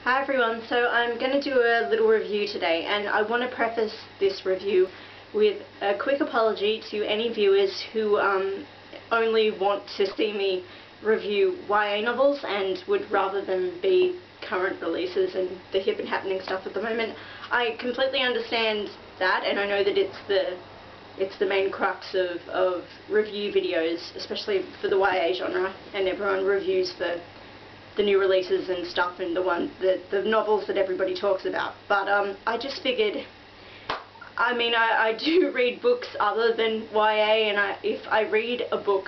Hi everyone, so I'm going to do a little review today, and I want to preface this review with a quick apology to any viewers who only want to see me review YA novels and would rather them be current releases and the hip and happening stuff at the moment. I completely understand that, and I know that it's the main crux of review videos, especially for the YA genre, and everyone reviews the new releases and stuff and the novels that everybody talks about. But I just figured, I mean, I do read books other than YA, and if I read a book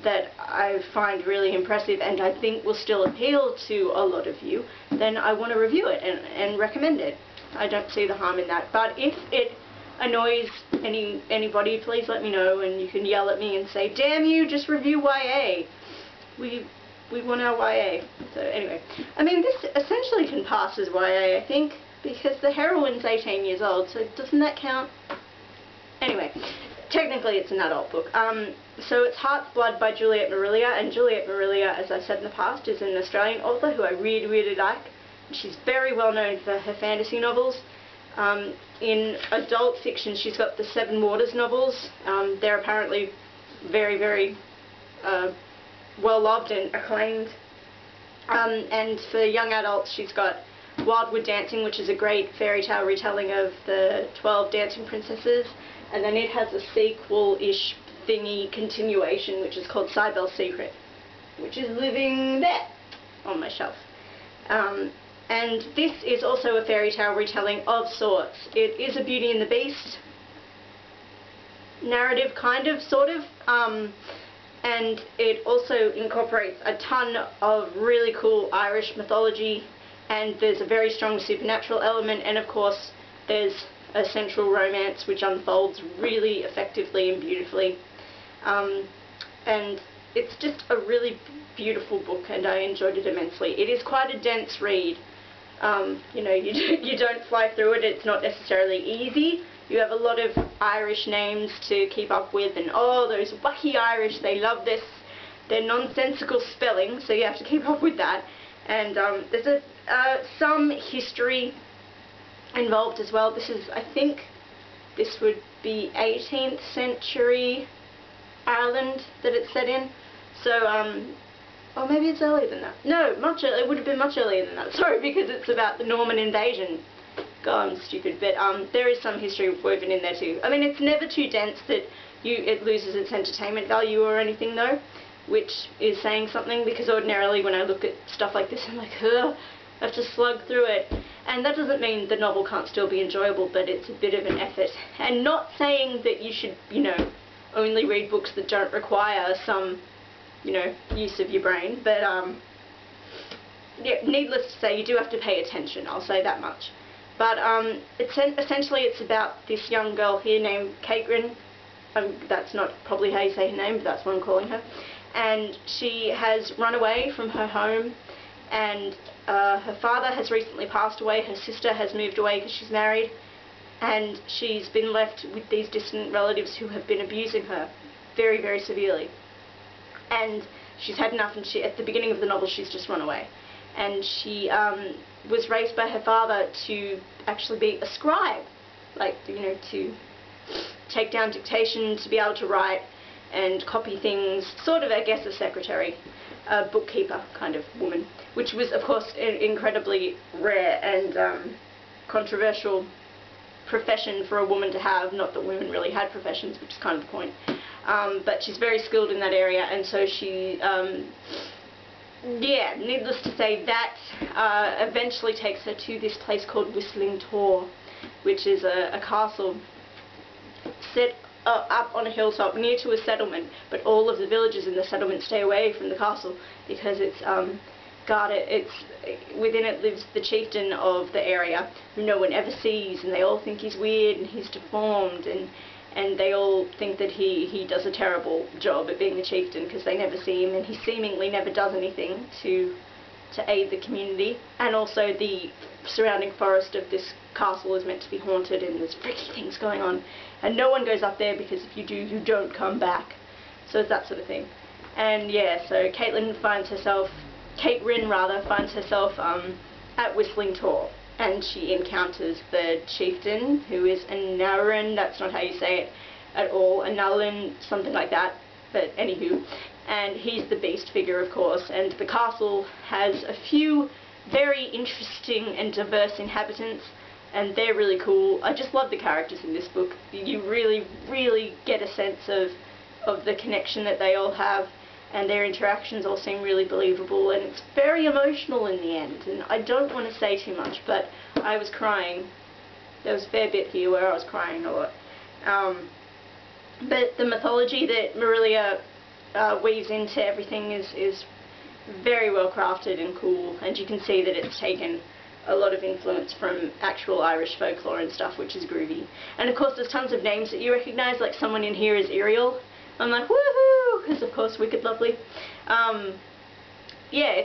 that I find really impressive and I think will still appeal to a lot of you, then I want to review it and recommend it. I don't see the harm in that. But if it annoys anybody, please let me know, and you can yell at me and say, "Damn you, just review YA. We want our YA." So anyway, I mean, this essentially can pass as YA, I think, because the heroine's 18 years old, so doesn't that count? Anyway, technically it's an adult book. So it's Heart's Blood by Juliet Marillier, and Juliet Marillier, as I've said in the past, is an Australian author who I really, really like. She's very well known for her fantasy novels. In adult fiction, she's got the Seven Waters novels. They're apparently very, very well loved and acclaimed. And for young adults, she's got Wildwood Dancing, which is a great fairy tale retelling of the 12 Dancing Princesses, and then it has a sequel-ish thingy continuation, which is called Cybel's Secret, which is living there on my shelf. And this is also a fairy tale retelling of sorts. It is a Beauty and the Beast narrative, kind of, sort of, and it also incorporates a ton of really cool Irish mythology, and there's a very strong supernatural element, and of course there's a central romance which unfolds really effectively and beautifully. And it's just a really beautiful book, and I enjoyed it immensely. It is quite a dense read. You know, you don't fly through it. It's not necessarily easy. You have a lot of Irish names to keep up with, and oh, those wacky Irish, they love this, their nonsensical spelling, so you have to keep up with that. And there's some history involved as well. This is, I think, this would be 18th century Ireland that it's set in. So, or maybe it's earlier than that. No, it would have been much earlier than that. Sorry, because it's about the Norman invasion. God, I'm stupid, but there is some history woven in there too. I mean, it's never too dense that it loses its entertainment value or anything though, which is saying something, because ordinarily when I look at stuff like this, I'm like, ugh, I have to slug through it. And that doesn't mean the novel can't still be enjoyable, but it's a bit of an effort. And not saying that you should, you know, only read books that don't require some, you know, use of your brain, but yeah, needless to say, you do have to pay attention, I'll say that much. But essentially it's about this young girl here named Caitlin. That's not probably how you say her name, but that's what I'm calling her. And she has run away from her home, and her father has recently passed away, her sister has moved away because she's married, and she's been left with these distant relatives who have been abusing her very, very severely. And she's had enough, and at the beginning of the novel she's just run away. And she was raised by her father to actually be a scribe, like, you know, to take down dictation, to be able to write and copy things, sort of, I guess, a secretary, a bookkeeper kind of woman, which was, of course, an incredibly rare and controversial profession for a woman to have. Not that women really had professions, which is kind of the point. But she's very skilled in that area, and so she, yeah, needless to say, that eventually takes her to this place called Whistling Tor, which is a castle set up on a hilltop near to a settlement, but all of the villagers in the settlement stay away from the castle because it's guarded. Within it lives the chieftain of the area, who no one ever sees, and they all think he's weird and he's deformed, and they all think that he does a terrible job at being the chieftain because they never see him, and he seemingly never does anything to aid the community. And also the surrounding forest of this castle is meant to be haunted, and there's freaky things going on, and no one goes up there because if you do, you don't come back. So it's that sort of thing. And yeah, so Caitlin finds herself at Whistling Tor, and she encounters the chieftain, who is Anarin. That's not how you say it at all. Anulin, something like that. But anywho, and he's the beast figure, of course, and the castle has a few very interesting and diverse inhabitants, and they're really cool. I just love the characters in this book. You really, really get a sense of the connection that they all have, and their interactions all seem really believable, and it's very emotional in the end. And I don't want to say too much, but I was crying. There was a fair bit here where I was crying a lot. But the mythology that Marillier weaves into everything is very well crafted and cool, and you can see that it's taken a lot of influence from actual Irish folklore and stuff, which is groovy. And of course there's tons of names that you recognise, like someone in here is Ariel. I'm like, woohoo! Because of course Wicked Lovely. Yeah,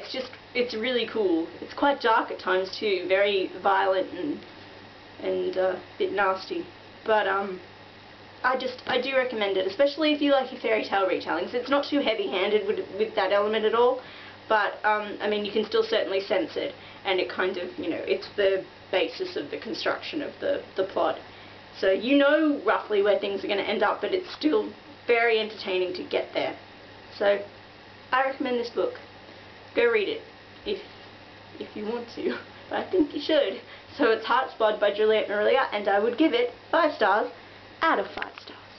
it's really cool. It's quite dark at times too, very violent and a bit nasty. But I do recommend it, especially if you like your fairy tale retellings. It's not too heavy-handed with that element at all, but I mean, you can still certainly sense it, and it kind of, you know, it's the basis of the construction of the plot. So you know roughly where things are going to end up, but it's still very entertaining to get there. So I recommend this book. Go read it if you want to, but I think you should. So it's Heart's Blood by Juliet Marillier, and I would give it 5 stars out of 5 stars.